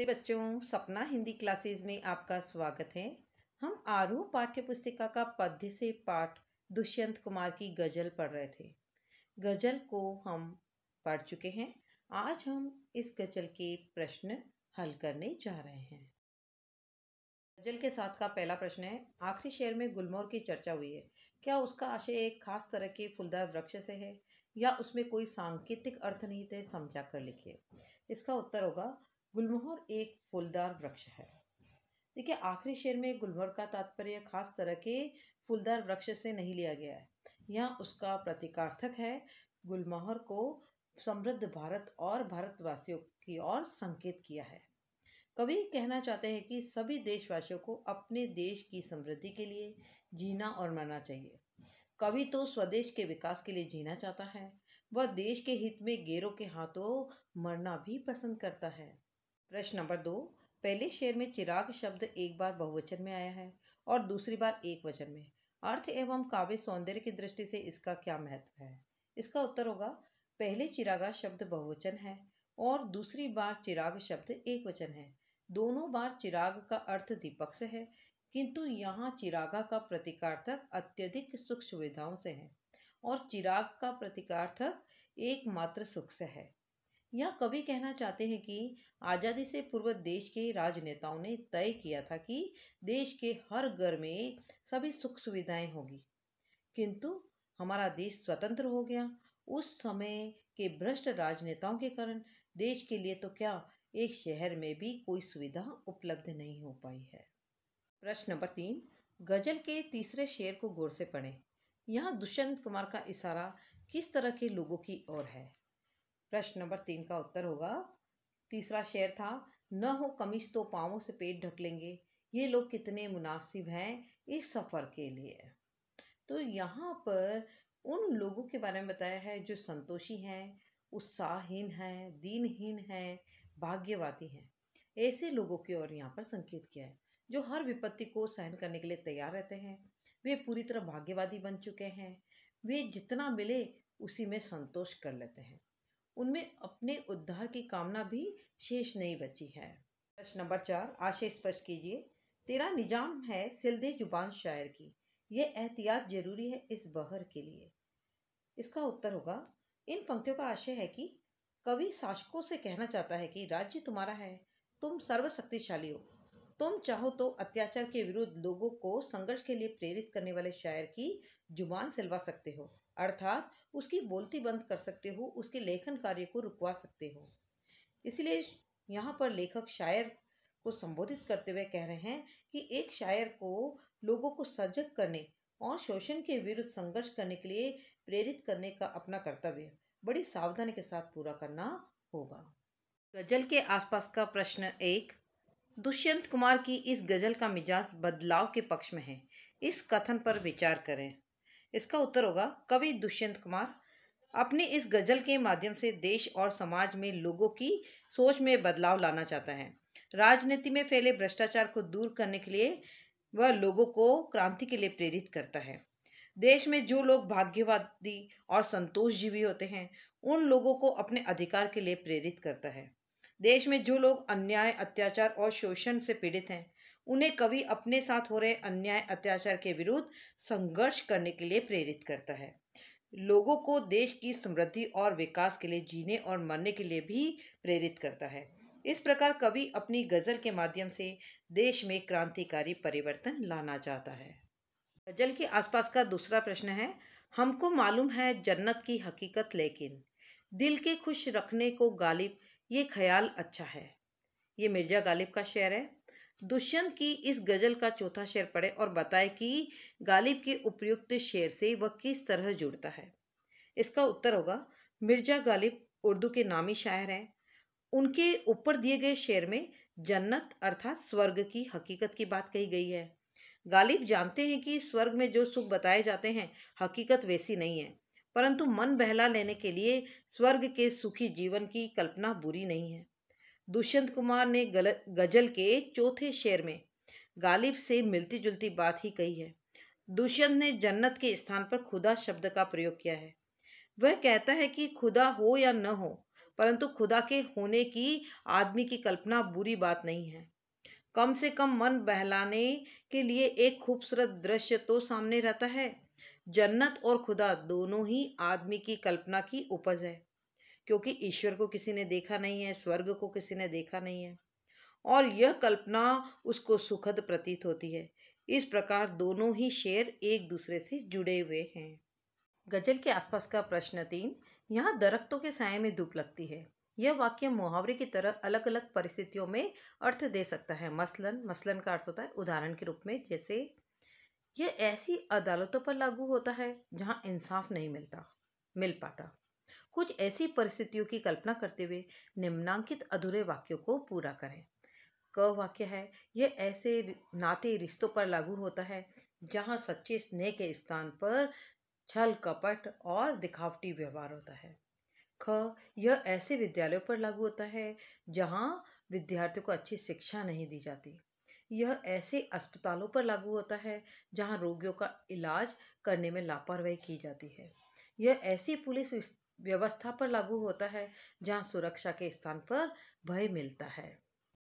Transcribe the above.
नमस्ते बच्चों, सपना हिंदी क्लासेस में आपका स्वागत है। हम आरूह पाठ्य पुस्तिका का पद्य से पाठ दुष्यंत कुमार की गजल पढ़ रहे थे। गजल को हम पढ़ चुके हैं। आज हम इस गजल के प्रश्न हल करने जा रहे हैं। गजल के साथ का पहला प्रश्न है, आखिरी शेर में गुलमोहर की चर्चा हुई है। क्या उसका आशय एक खास तरह के फूलदार वृक्ष से है या उसमें कोई सांकेतिक अर्थ निहित है? समझा कर लिखिए। इसका उत्तर होगा गुलमोहर एक फूलदार वृक्ष है। देखिए, आखिरी शेर में गुलमोहर का तात्पर्य खास तरह के फूलदार वृक्ष से नहीं लिया गया है। यहाँ उसका प्रतीकार्थक है। गुलमोहर को समृद्ध भारत और भारतवासियों की ओर संकेत किया है। कवि कहना चाहते हैं कि सभी देशवासियों को अपने देश की समृद्धि के लिए जीना और मरना चाहिए। कवि तो स्वदेश के विकास के लिए जीना चाहता है। वह देश के हित में गैरों के हाथों मरना भी पसंद करता है। प्रश्न नंबर 2, पहले शेर में चिराग शब्द एक बार बहुवचन में आया है और दूसरी बार एक वचन में। अर्थ एवं काव्य सौंदर्य की दृष्टि से इसका क्या महत्व है? इसका उत्तर होगा पहले चिरागा शब्द बहुवचन है और दूसरी बार चिराग शब्द एक वचन है। दोनों बार चिराग का अर्थ दीपक से है, किंतु यहाँ चिरागा का प्रतीकार्थक अत्यधिक सुख सुविधाओं से है और चिराग का प्रतीकार्थक एकमात्र सुख से है। यह कवि कहना चाहते हैं कि आज़ादी से पूर्व देश के राजनेताओं ने तय किया था कि देश के हर घर में सभी सुख सुविधाएं होगी, किंतु हमारा देश स्वतंत्र हो गया। उस समय के भ्रष्ट राजनेताओं के कारण देश के लिए तो क्या, एक शहर में भी कोई सुविधा उपलब्ध नहीं हो पाई है। प्रश्न नंबर 3, गजल के तीसरे शेर को गौर से पढ़ें। यहाँ दुष्यंत कुमार का इशारा किस तरह के लोगों की ओर है? प्रश्न नंबर 3 का उत्तर होगा, तीसरा शेर था, न हो कमीज तो पाँवों से पेट ढक लेंगे, ये लोग कितने मुनासिब हैं इस सफर के लिए। तो यहाँ पर उन लोगों के बारे में बताया है जो संतोषी हैं, उत्साहहीन हैं, दीनहीन हैं, भाग्यवादी हैं। ऐसे लोगों की ओर यहाँ पर संकेत किया है जो हर विपत्ति को सहन करने के लिए तैयार रहते हैं। वे पूरी तरह भाग्यवादी बन चुके हैं। वे जितना मिले उसी में संतोष कर लेते हैं। उनमें अपने उद्धार की कामना भी शेष नहीं बची है। प्रश्न नंबर 4, आशय स्पष्ट कीजिए। तेरा निजाम है सिलदे जुबान शायर की, ये एहतियात जरूरी है इस बहर के लिए। इसका उत्तर होगा, इन पंक्तियों का आशय है कि कवि शासकों से कहना चाहता है कि राज्य तुम्हारा है, तुम सर्वशक्तिशाली हो, तुम चाहो तो अत्याचार के विरुद्ध लोगों को संघर्ष के लिए प्रेरित करने वाले शायर की जुबान सिलवा सकते हो, अर्थात उसकी बोलती बंद कर सकते हो, उसके लेखन कार्य को रुकवा सकते हो। इसलिए यहाँ पर लेखक शायर को संबोधित करते हुए कह रहे हैं कि एक शायर को लोगों को सजग करने और शोषण के विरुद्ध संघर्ष करने के लिए प्रेरित करने का अपना कर्तव्य बड़ी सावधानी के साथ पूरा करना होगा। गजल के आसपास का प्रश्न 1, दुष्यंत कुमार की इस गजल का मिजाज बदलाव के पक्ष में है, इस कथन पर विचार करें। इसका उत्तर होगा, कवि दुष्यंत कुमार अपने इस गजल के माध्यम से देश और समाज में लोगों की सोच में बदलाव लाना चाहता है। राजनीति में फैले भ्रष्टाचार को दूर करने के लिए वह लोगों को क्रांति के लिए प्रेरित करता है। देश में जो लोग भाग्यवादी और संतोषजीवी होते हैं, उन लोगों को अपने अधिकार के लिए प्रेरित करता है। देश में जो लोग अन्याय, अत्याचार और शोषण से पीड़ित हैं, उन्हें कवि अपने साथ हो रहे अन्याय, अत्याचार के विरुद्ध संघर्ष करने के लिए प्रेरित करता है। लोगों को देश की समृद्धि और विकास के लिए जीने और मरने के लिए भी प्रेरित करता है। इस प्रकार कवि अपनी गजल के माध्यम से देश में क्रांतिकारी परिवर्तन लाना चाहता है। गजल के आसपास का दूसरा प्रश्न है, हमको मालूम है जन्नत की हकीकत, लेकिन दिल के खुश रखने को गालिब, ये ख्याल अच्छा है। ये मिर्जा गालिब का शेर है। दुष्यंत की इस गजल का चौथा शेर पढ़े और बताए कि गालिब के उपयुक्त शेर से वह किस तरह जुड़ता है। इसका उत्तर होगा, मिर्जा गालिब उर्दू के नामी शायर हैं। उनके ऊपर दिए गए शेर में जन्नत अर्थात स्वर्ग की हकीकत की बात कही गई है। गालिब जानते हैं कि स्वर्ग में जो सुख बताए जाते हैं हकीकत वैसी नहीं है, परंतु मन बहला लेने के लिए स्वर्ग के सुखी जीवन की कल्पना बुरी नहीं है। दुष्यंत कुमार ने गजल के चौथे शेर में गालिब से मिलती जुलती बात ही कही है। दुष्यंत ने जन्नत के स्थान पर खुदा शब्द का प्रयोग किया है। वह कहता है कि खुदा हो या न हो, परंतु खुदा के होने की आदमी की कल्पना बुरी बात नहीं है। कम से कम मन बहलाने के लिए एक खूबसूरत दृश्य तो सामने रहता है। जन्नत और खुदा दोनों ही आदमी की कल्पना की उपज है, क्योंकि ईश्वर को किसी ने देखा नहीं है, स्वर्ग को किसी ने देखा नहीं है, और यह कल्पना उसको सुखद प्रतीत होती है। इस प्रकार दोनों ही शेर एक दूसरे से जुड़े हुए हैं। गजल के आसपास का प्रश्न 3। यहाँ दरख्तों के साए में धूप लगती है। यह वाक्य मुहावरे की तरह अलग अलग परिस्थितियों में अर्थ दे सकता है। मसलन मसलन का अर्थ होता है उदाहरण के रूप में, जैसे यह ऐसी अदालतों पर लागू होता है जहाँ इंसाफ नहीं मिल पाता। कुछ ऐसी परिस्थितियों की कल्पना करते हुए निम्नांकित अधूरे वाक्यों को पूरा करें। क वाक्य है, यह ऐसे नाते रिश्तों पर लागू होता है जहाँ सच्चे स्नेह के स्थान पर छल कपट और दिखावटी व्यवहार होता है। ख, यह ऐसे विद्यालयों पर लागू होता है जहाँ विद्यार्थियों को अच्छी शिक्षा नहीं दी जाती। यह ऐसे अस्पतालों पर लागू होता है जहाँ रोगियों का इलाज करने में लापरवाही की जाती है। यह ऐसी पुलिस व्यवस्था पर लागू होता है जहाँ सुरक्षा के स्थान पर भय मिलता है।